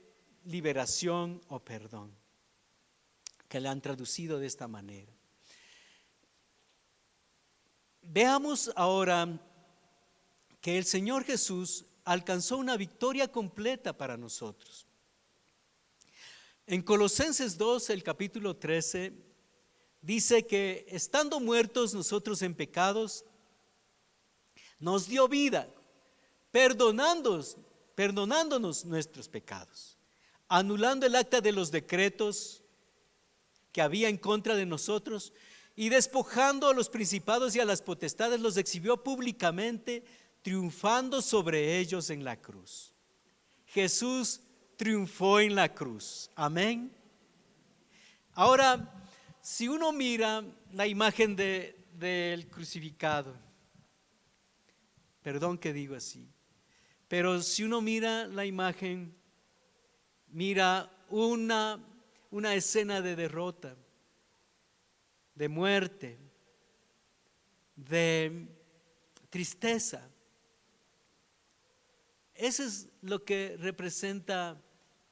liberación o perdón, que le han traducido de esta manera. Veamos ahora que el Señor Jesús alcanzó una victoria completa para nosotros. En Colosenses 2, el capítulo 13, dice que estando muertos nosotros en pecados, nos dio vida, perdonándonos nuestros pecados, anulando el acta de los decretos que había en contra de nosotros y despojando a los principados y a las potestades, los exhibió públicamente, triunfando sobre ellos en la cruz. Jesús triunfó en la cruz. Amén. Ahora, si uno mira la imagen del crucificado, perdón que digo así, pero si uno mira la imagen, mira una escena de derrota, de muerte, de tristeza. Eso es lo que representa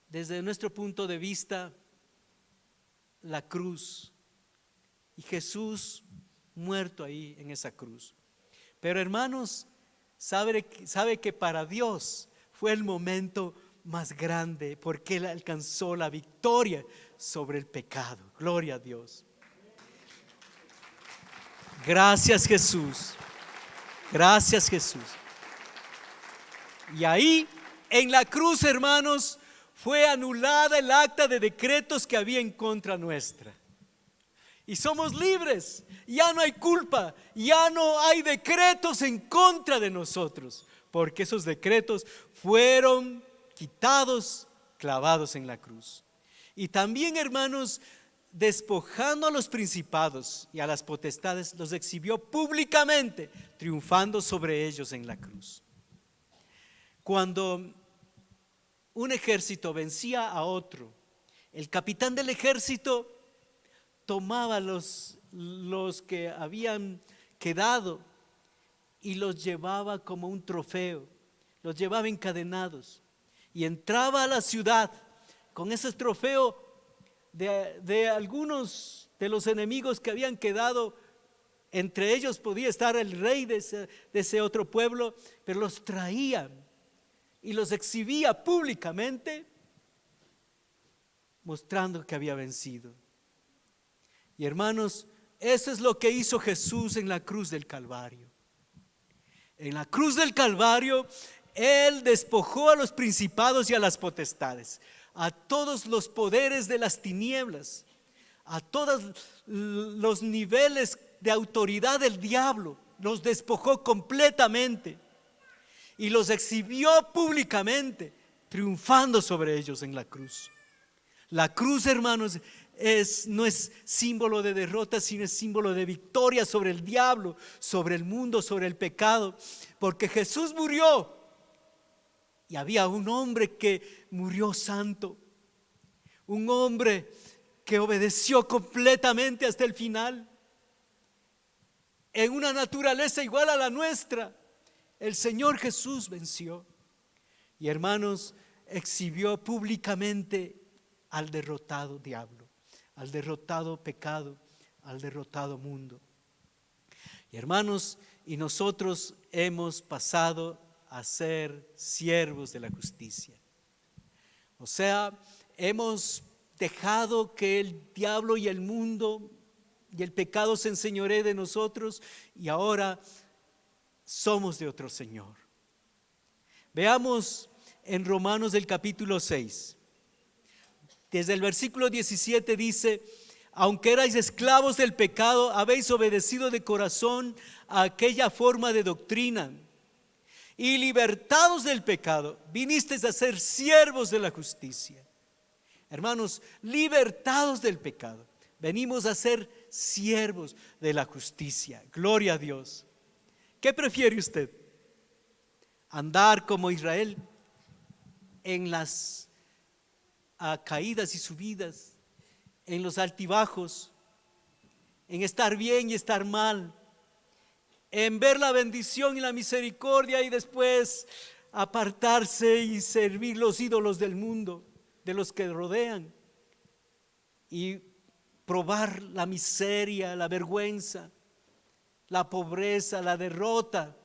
desde nuestro punto de vista la cruz y Jesús muerto ahí en esa cruz. Pero hermanos, sabe que para Dios fue el momento más grande porque Él alcanzó la victoria sobre el pecado. Gloria a Dios. Gracias Jesús. Gracias Jesús. Y ahí en la cruz, hermanos, fue anulada el acta de decretos que había en contra nuestra. Y somos libres, ya no hay culpa, ya no hay decretos en contra de nosotros, porque esos decretos fueron quitados, clavados en la cruz. Y también, hermanos, despojando a los principados y a las potestades, los exhibió públicamente, triunfando sobre ellos en la cruz. Cuando un ejército vencía a otro, el capitán del ejército tomaba los que habían quedado y los llevaba como un trofeo, los llevaba encadenados y entraba a la ciudad con ese trofeo de algunos de los enemigos que habían quedado. Entre ellos podía estar el rey de ese otro pueblo, pero los traía y los exhibía públicamente, mostrando que había vencido. Y hermanos, eso es lo que hizo Jesús en la cruz del Calvario. En la cruz del Calvario, Él despojó a los principados y a las potestades, a todos los poderes de las tinieblas, a todos los niveles de autoridad del diablo. Los despojó completamente y los exhibió públicamente, triunfando sobre ellos en la cruz. La cruz, hermanos, no es símbolo de derrota, sino es símbolo de victoria sobre el diablo, sobre el mundo, sobre el pecado, porque Jesús murió y había un hombre que murió santo, un hombre que obedeció completamente hasta el final, en una naturaleza igual a la nuestra. El Señor Jesús venció y, hermanos, exhibió públicamente al derrotado diablo, al derrotado pecado, al derrotado mundo. Y hermanos, y nosotros hemos pasado a ser siervos de la justicia. O sea, hemos dejado que el diablo y el mundo y el pecado se enseñoree de nosotros y ahora somos de otro Señor. Veamos en Romanos el capítulo 6. Desde el versículo 17 dice: aunque erais esclavos del pecado, habéis obedecido de corazón a aquella forma de doctrina, y libertados del pecado, vinisteis a ser siervos de la justicia. Hermanos, libertados del pecado, venimos a ser siervos de la justicia. Gloria a Dios. ¿Qué prefiere usted? ¿Andar como Israel en las caídas y subidas, en los altibajos, en estar bien y estar mal, en ver la bendición y la misericordia y después apartarse y servir los ídolos del mundo, de los que rodean, y probar la miseria, la vergüenza, la pobreza, la derrota?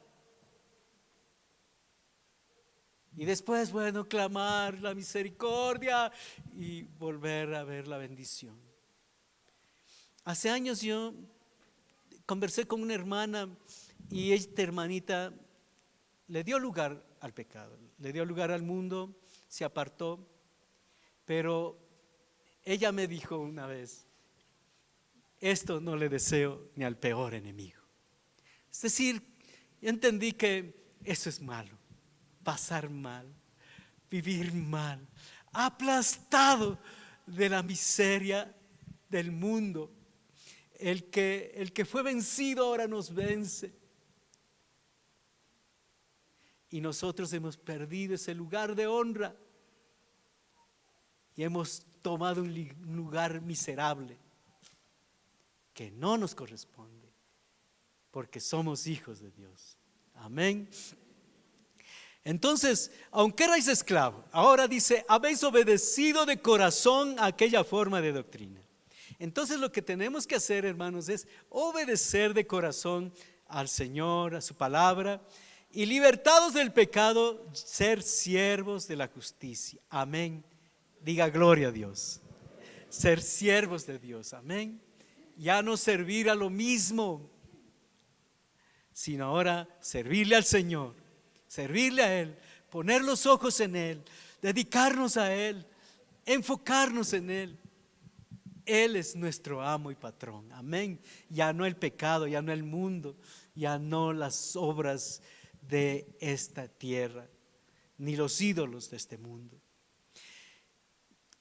Y después, bueno, clamar la misericordia y volver a ver la bendición. Hace años yo conversé con una hermana y esta hermanita le dio lugar al pecado, le dio lugar al mundo, se apartó, pero ella me dijo una vez: esto no le deseo ni al peor enemigo. Es decir, yo entendí que eso es malo. Pasar mal, vivir mal, aplastado de la miseria del mundo. El que fue vencido ahora nos vence. Y nosotros hemos perdido ese lugar de honra y hemos tomado un lugar miserable que no nos corresponde, porque somos hijos de Dios. Amén. Entonces, aunque erais esclavos, ahora dice: habéis obedecido de corazón a aquella forma de doctrina. Entonces lo que tenemos que hacer, hermanos, es obedecer de corazón al Señor, a su palabra, y libertados del pecado, ser siervos de la justicia. Amén. Diga gloria a Dios. Ser siervos de Dios. Amén. Ya no servir a lo mismo, sino ahora servirle al Señor, servirle a Él, poner los ojos en Él, dedicarnos a Él, enfocarnos en Él. Él es nuestro amo y patrón. Amén. Ya no el pecado, ya no el mundo, ya no las obras de esta tierra, ni los ídolos de este mundo.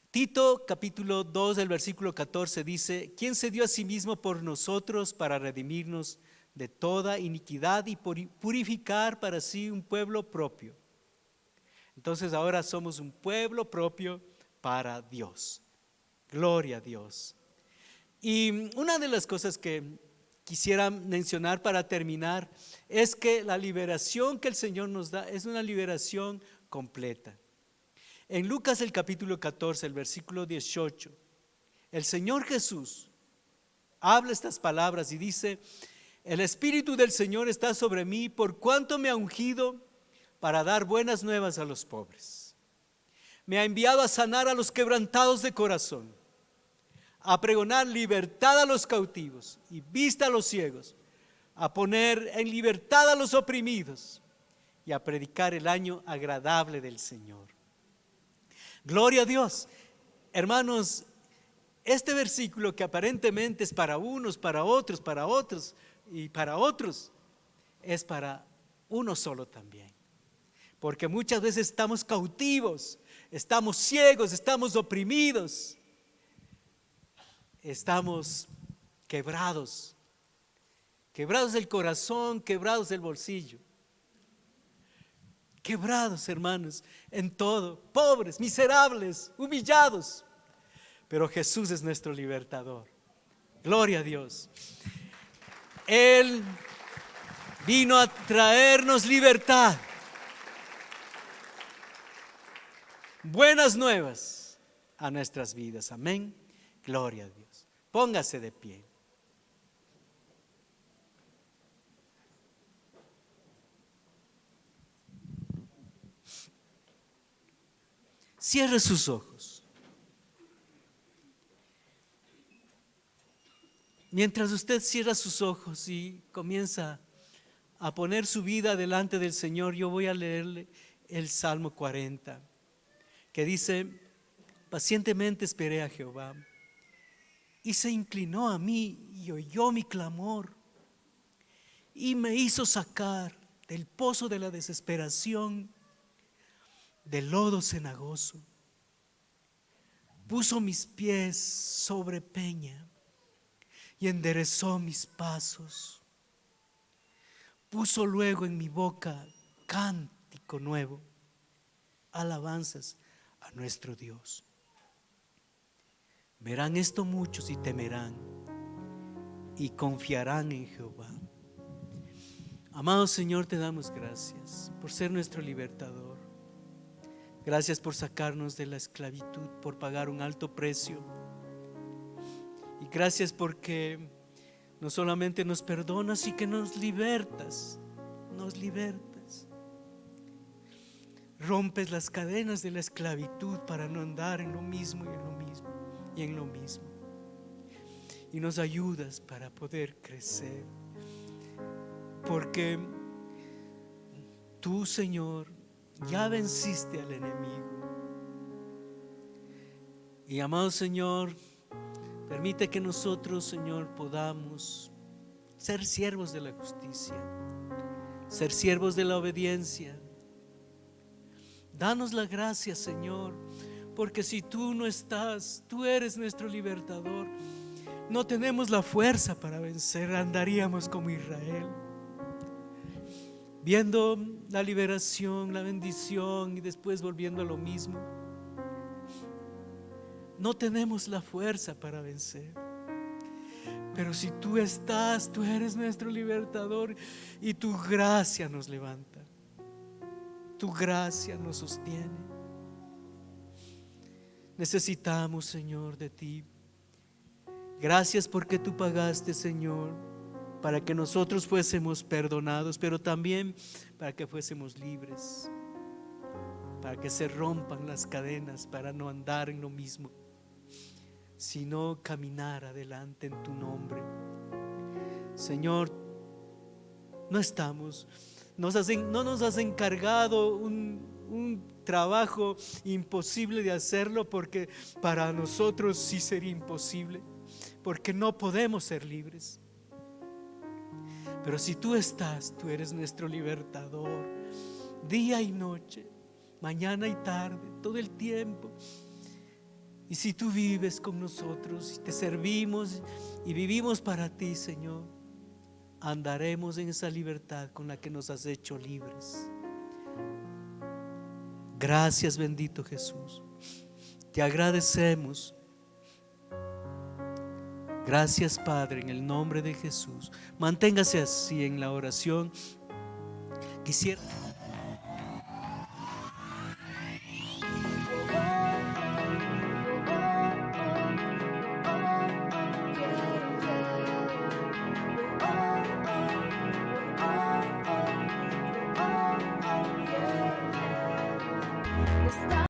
Tito capítulo 2, el versículo 14 dice: ¿quién se dio a sí mismo por nosotros para redimirnos de toda iniquidad y purificar para sí un pueblo propio? Entonces ahora somos un pueblo propio para Dios. Gloria a Dios. Y una de las cosas que quisiera mencionar para terminar es que la liberación que el Señor nos da es una liberación completa. En Lucas el capítulo 14, el versículo 18, El Señor Jesús habla estas palabras y dice: el Espíritu del Señor está sobre mí, por cuanto me ha ungido para dar buenas nuevas a los pobres. Me ha enviado a sanar a los quebrantados de corazón, a pregonar libertad a los cautivos y vista a los ciegos, a poner en libertad a los oprimidos y a predicar el año agradable del Señor. Gloria a Dios. Hermanos, este versículo, que aparentemente es para unos, para otros y para otros, es para uno solo también. Porque muchas veces estamos cautivos, estamos ciegos, estamos oprimidos, estamos quebrados del corazón, quebrados del bolsillo, quebrados, hermanos, en todo, pobres, miserables, humillados. Pero Jesús es nuestro libertador. Gloria a Dios. Él vino a traernos libertad, buenas nuevas a nuestras vidas. Amén. Gloria a Dios. Póngase de pie. Cierre sus ojos. Mientras usted cierra sus ojos y comienza a poner su vida delante del Señor, yo voy a leerle el Salmo 40, que dice: pacientemente esperé a Jehová, y se inclinó a mí y oyó mi clamor, y me hizo sacar del pozo de la desesperación, del lodo cenagoso. Puso mis pies sobre peña y enderezó mis pasos. Puso luego en mi boca cántico nuevo, alabanzas a nuestro Dios. Verán esto muchos y temerán y confiarán en Jehová. Amado Señor, te damos gracias por ser nuestro libertador. Gracias por sacarnos de la esclavitud, por pagar un alto precio. Y gracias porque no solamente nos perdonas, y que nos libertas. Rompes las cadenas de la esclavitud para no andar en lo mismo y en lo mismo y en lo mismo. Y nos ayudas para poder crecer. Porque tú, Señor, ya venciste al enemigo. Y amado Señor, permite que nosotros, Señor, podamos ser siervos de la justicia, ser siervos de la obediencia. Danos la gracia, Señor, porque si tú no estás, tú eres nuestro libertador. No tenemos la fuerza para vencer, andaríamos como Israel, viendo la liberación, la bendición y después volviendo a lo mismo. No tenemos la fuerza para vencer. Pero si tú estás, tú eres nuestro libertador, y tu gracia nos levanta, tu gracia nos sostiene. Necesitamos, Señor, de ti. Gracias porque tú pagaste, Señor, para que nosotros fuésemos perdonados, pero también para que fuésemos libres, para que se rompan las cadenas, para no andar en lo mismo, sino caminar adelante en tu nombre. Señor, no nos has encargado un trabajo imposible de hacerlo, porque para nosotros sí sería imposible, porque no podemos ser libres. Pero si tú estás, tú eres nuestro libertador, día y noche, mañana y tarde, todo el tiempo. Y si tú vives con nosotros y te servimos y vivimos para ti, Señor, andaremos en esa libertad con la que nos has hecho libres. Gracias, bendito Jesús. Te agradecemos. Gracias, Padre, en el nombre de Jesús. Manténgase así en la oración. Quisiera